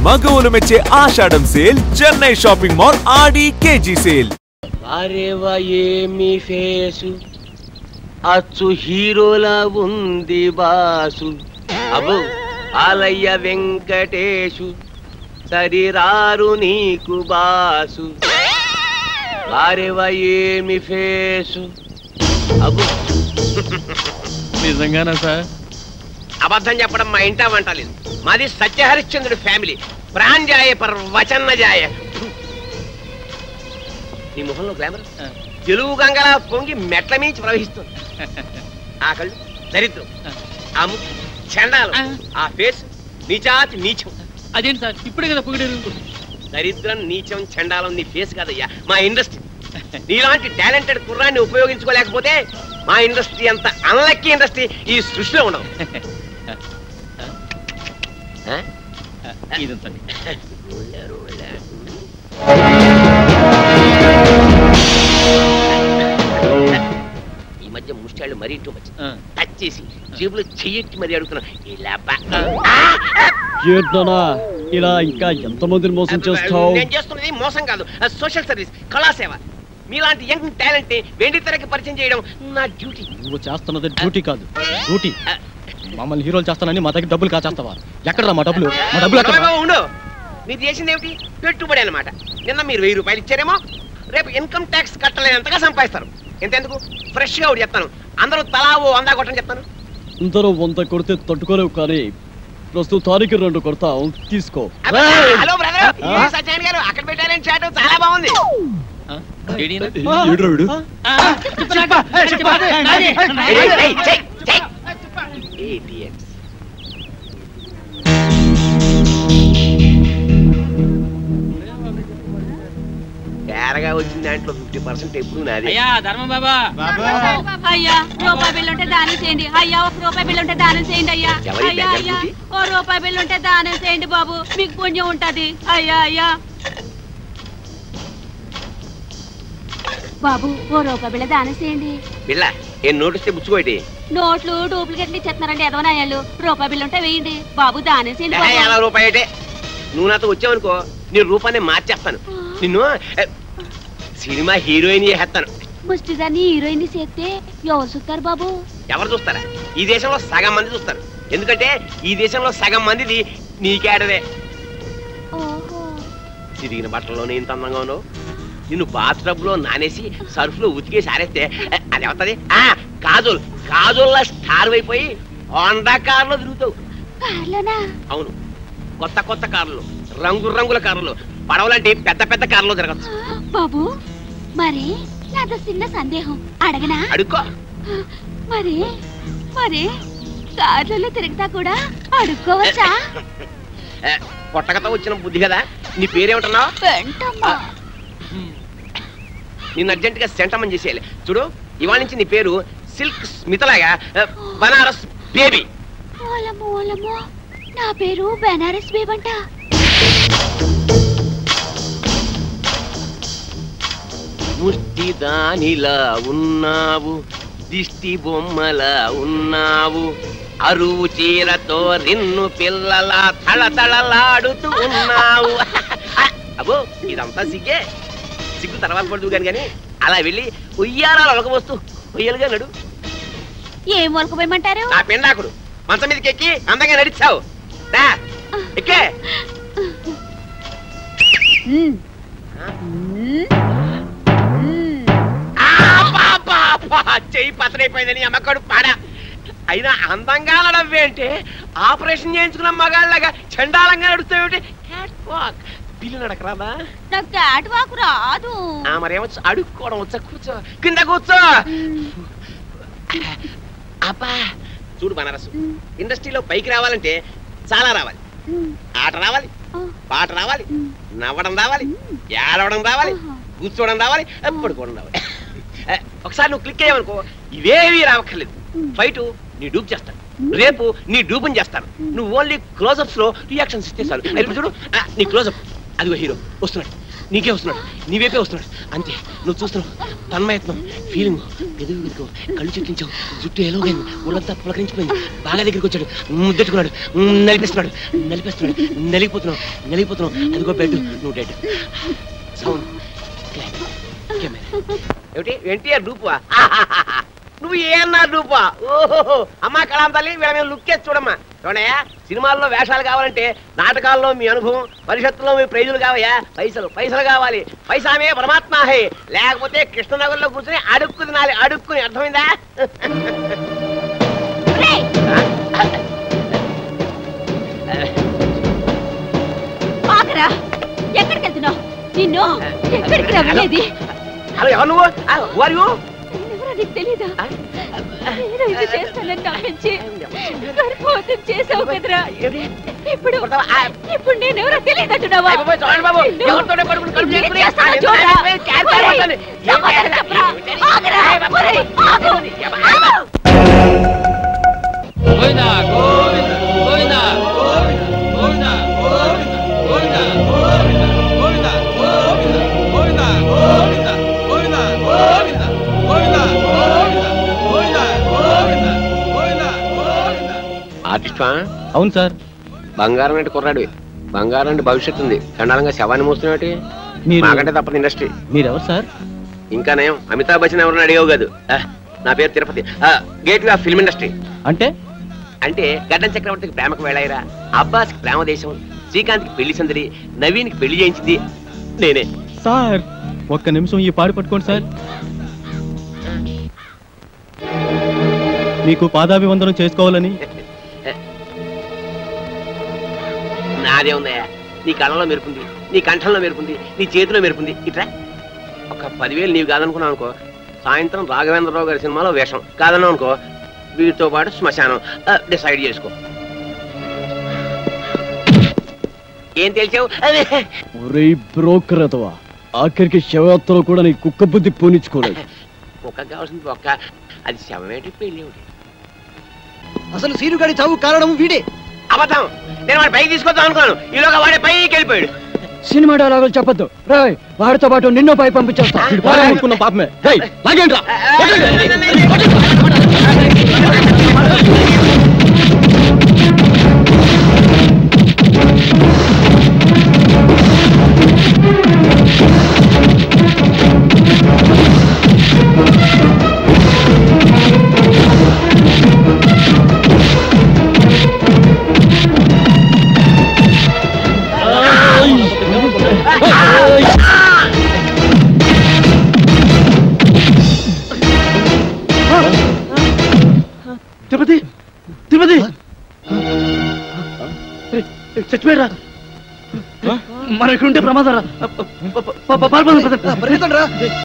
మగవులు మెచ్చే ఆషాఢం sale Chennai shopping mall ఆడి KG sale. అరేవా ఏమి face అచ్చు హీరోలా ఉంది బాసు. అబ్బో ఆలయ్య వెంకటేశు సరిరారు నీకు బాసు. అరేవా ఏమి ఫేసు. అబ్బో నిజంగానా సార్? అబద్ధం చెప్పడం మా ఇంటా వంట లేదు. మాది సత్యహరిశ్చంద్రుడి ఫ్యామిలీ. ప్రాణజాయ పర్ వచన్న జాయ. నీ మొహంలో గ్లామర్ తెలుగు గంగలా పొంగి మెట్ల మించి ప్రవహిస్తుంది. ఆ కళ్ళు దరిద్రం, ఆ ముక్కు చండాలం, ఆ ఫేస్ నీచాతి నీచం. అదేంటి సార్ ఇప్పుడే కదా పొగిడారు? దరిద్రం నీచం చండాలం నీ ఫేస్ కాదయ్యా, మా ఇండస్ట్రీ. నీలాంటి టాలెంటెడ్ కుర్రాన్ని ఉపయోగించుకోలేకపోతే మా ఇండస్ట్రీ అంత అన్లక్కీ ఇండస్ట్రీ ఈ సృష్టిలో ఉండవు. ఈ మధ్య ముష్టాళ్ళు మరీ టూ మచ్. టచ్ చేసి జేబులో చెయ్యెట్టి మరీ అడుగుతున్నాను. ఇలా ఇంకా ఎంతమందిని మోసం చేస్తావు? నేను చేస్తున్నది మోసం కాదు, సోషల్ సర్వీస్, కళాసేవ. మీలాంటి యంగ్ టాలెంట్ ని వెండి తెరకి పరిచయం చేయడం నా డ్యూటీ. నువ్వు చేస్తున్నది డ్యూటీ కాదు, డ్యూటీ. మమ్మల్ని హీరోలు చేస్తానని మా దగ్గర డబ్బులు కాచేస్తావా? ఎక్కడరా మా డబ్బులు? మా డబ్బులు ఎక్కడ? ఉండు, మీరు చేసింది ఏమిటి? పెట్టుబడి అనమాట. నిన్న మీరు 1000 రూపాయలు ఇచ్చారేమో, రేపు ఇన్కమ్ ట్యాక్స్ కట్టలేనంతగా సంపాదిస్తారు. ఎంతెందుకు ఫ్రెష్ గా ఒకటి చెప్తాను, అందరూ తలా ఓ 100 కొట్టని చెప్తాను. అందరూ 100 కొడితే తట్టుకోలేవు, కానీ ప్రస్తుతానికి 2 కొడతావు, తీసుకో. హలో బ్రదర్, సత్యనారాయణ గారు అక్కడ పెట్టారని చాటు చాలా బాగుంది. తేరగా వచ్చిన దాంట్లో 50% ఎప్పుడు నాది. అయ్యా ధర్మం బాబా, అయ్యా రూపాయి బిల్లు ఉంటే దానం చేయండి. అయ్యా 1 రూపాయి బిల్లు ఉంటే దానం చేయండి. అయ్యా అయ్యా అయ్యా 1 రూపాయి బిల్లు ఉంటే దానం చేయండి బాబు, మీకు పుణ్యం ఉంటది. అయ్యా అయ్యా బాబు 1 రూపాయి బిళ్ళ దానం చేయండి. బిళ్ళ ఏం నోటిస్తే బుచ్చుకోటి? నోట్లు డూప్లికేట్లు ఇచ్చేస్తున్నారండి ఎదవనాయాలు. రూపాయి బిల్లు ఉంటే వేయండి బాబు, దానం చేయండి. 50 రూపాయటే. నువ్వు నాతో వచ్చావనుకో నీ రూపాన్ని మార్చేస్తాను. నిన్ను సినిమా హీరోయిన్ చేస్తాను. ముష్టిదాన్ని హీరోయిన్ చేస్తే ఎవరు చూస్తారు బాబు? ఎవరు చూస్తారా? ఈ దేశంలో సగం మంది చూస్తారు. ఎందుకంటే ఈ దేశంలో సగం మందిది నీకేడదే. తిరిగిన బట్టల్లోనే ఇంత అందంగా ఉన్నావు. నిన్ను బాత్రబ్ లో నానేసి సర్ఫ్ లో ఉతికేసి ఆరేస్తే అది అవుతుంది. కాజోల్ కాజోల్లా స్టార్ అయిపోయి హోండా కార్లో తిరుగుతావు. అవును, కొత్త కొత్త కార్లు, రంగు రంగుల కార్లు, పడవలంటే పెద్ద పెద్ద కార్లో జరగచ్చు. బాబు మరి నాతో చిన్న సందేహం అడగనా? అడుక్కో. మరి మరి కార్లలో తిరుగుతా కూడా అడుక్కోవచ్చా? పొట్టకతో వచ్చిన బుద్ధి కదా. నీ పేరేమంటున్నావు? నిన్ను అర్జెంట్ గా సెంటమని చేసేయాలి. చూడు, ఇవాళ నుంచి నీ పేరు సిల్క్ స్మితలాగా బనారస్ బేబీ. నా పేరు బనారస్ బేబంట. ముష్టి దానిలా ఉన్నావు, దిష్టి బొమ్మలా ఉన్నావు, అరువు చీరతో రిన్ను పిల్లలా తళతళలాడుతూ ఉన్నావు. అబ్బో ఇదంతా సిగ్గే. సిగ్గు తర్వాత పడుతూ కానీ అలా వెళ్ళి ఉయ్యారాలు ఒలకపోస్తూ ఉయ్యలుగా నడు. ఏం ఒలకపోయమంటారు? నా పెండాకుడు మంచం మీదకి ఎక్కి అందంగా నడిచావు. ఎక్కే చెయ్యి పతనైపోయిందని అమ్మకడు పాడా. అయినా అందంగా నడవేంటే ఆపరేషన్ చేయించుకున్న మగాళ్ళగా చండాలంగా నడుస్తావేంటి? పిల్లి నడకరాదా? నాకు క్యాట్ వాక్ రాదు. మరేమొచ్చు? అడుక్కోవడం వచ్చా? కూర్చో, కింద కూర్చో. అబ్బా చూడు బనారసు, ఇండస్ట్రీలో పైకి రావాలంటే చాలా రావాలి. ఆట రావాలి, పాట రావాలి, నవ్వడం రావాలి, ఏడవడం రావాలి, కూర్చోవడం రావాలి, పడుకోవడం రావాలి. ఒకసారి నువ్వు క్లిక్ అయ్యావనుకో ఇవేవి రావక్కర్లేదు. ఫైట్ నీ డూప్ చేస్తాను, రేపు నీ డూపుని చేస్తాను. నువ్వు ఓన్లీ క్లోజప్స్ లో రియాక్షన్స్ ఇస్తే చాలు. ఇప్పుడు చూడు నీ క్లోజప్, అదిగో హీరో వస్తున్నాడు. నీకే వస్తున్నాడు, నీవేపే వస్తున్నాడు. అంతే, నువ్వు చూస్తున్నావు. తన్మయత్నం, ఫీలింగ్, ఎదుగు వెతుకు, కళ్ళు చెట్టించావు, జుట్టు ఎలాగైంది, ఒళ్ళంతా పులకరించిపోయింది. బాగా దగ్గరికి వచ్చాడు, ముద్దెట్టుకున్నాడు, నలిపేస్తున్నాడు, నలిగిపోతున్నావు. అదిగో బెడ్, నువ్వు డెడ్. సౌండ్, ఏమిటి ఎన్టీఆర్ డూపువా? నువ్వు ఏమన్నారు డూపా? ఓహో, అమ్మా కళాం తల్లి, వీళ్ళ మీద లుక్ చేసి చూడమ్మా. చూడయా, సినిమాల్లో వేషాలు కావాలంటే నాటకాల్లో మీ అనుభవం, పరిషత్తులో మీ ప్రైజులు కావయ్యా. పైసలు కావాలి. పైసామే పరమాత్మ హే. లేకపోతే కృష్ణనగర్లో కూర్చొని అడుక్కు తినాలి, అడుక్కుని. అర్థమైందా? ఎక్కడికి వెళ్తున్నావు? నిన్ను ఎక్కడికి రమ్మనేది? హలో, ఎవరు నువ్వు? వారు నీకు తెలీదా? నేను ఇది చేస్తానని నమ్మించి గర్భవతం చేసావు కదరా. ఇప్పుడు నేనెవరో తెలియదంటున్నావా? ఆర్టిస్టా? అవును సార్. బంగారం అంటే కుర్రాడు, బంగారం అంటే భవిష్యత్తు ఉంది. చండాలంగా శవాన్ని మోస్తున్నట్టు మాకంటే తప్పదు ఇండస్ట్రీ. మీరెవరు సార్? ఇంకా నయం, అమితాబ్ బచ్చన్ ఎవరిని అడిగావు కాదు. నా పేరు Tirupati, gateway of film industry. అంటే గడ్డం చక్రవర్తికి ప్రేమకు వేళాయిరా, అబ్బాస్కి ప్రేమ దేశం, శ్రీకాంత్కి పెళ్లి సందడి, నవీన్కి పెళ్లి చేయించింది నేనే. సార్ ఒక్క నిమిషం ఈ పాడి పట్టుకోండి సార్. మీకు పాదాభివందనం చేసుకోవాలని. నాదే ఉందయ్యా, నీ కళ్ళలో మెరుపుంది, నీ కంఠంలో మెరుపుంది, నీ చేతిలో మెరుపుంది. ఇట్లా ఒక 10,000 నీవు కాదనుకున్నావు అనుకో, సాయంత్రం రాఘవేంద్రరావు గారి సినిమాలో వేషం. కాదన్నావు అనుకో, వీటితో పాటు శ్మశానం. డిసైడ్ చేసుకో. ఏం తెలిసావు? బ్రోకర్ అతవా, ఆఖరికి శవయాత్రలో కూడా నీ కుక్క బుద్ధి పోనిచ్చుకోలేదు. కుక్క కావాల్సింది ఒక్క, అది శవమేటి పెళ్ళి ఒకటి. అసలు సీనుగాడి చావు కారణం వీడే. అబద్ధం. నేను వాడి పైకి తీసుకొద్దాం అనుకున్నాను, ఈలోగా వాడి పైకి వెళ్ళిపోయాడు. సినిమా డైలాగులు చెప్పొద్దు రాయ్, వాడితో పాటు నిన్నో పై పంపించేస్తా. పాపమే లాగేంట్రా. తిరుపతి తిరుపతి చచ్చిపోయారా? మన ఇక్కడ ఉంటే ప్రమాదం రా.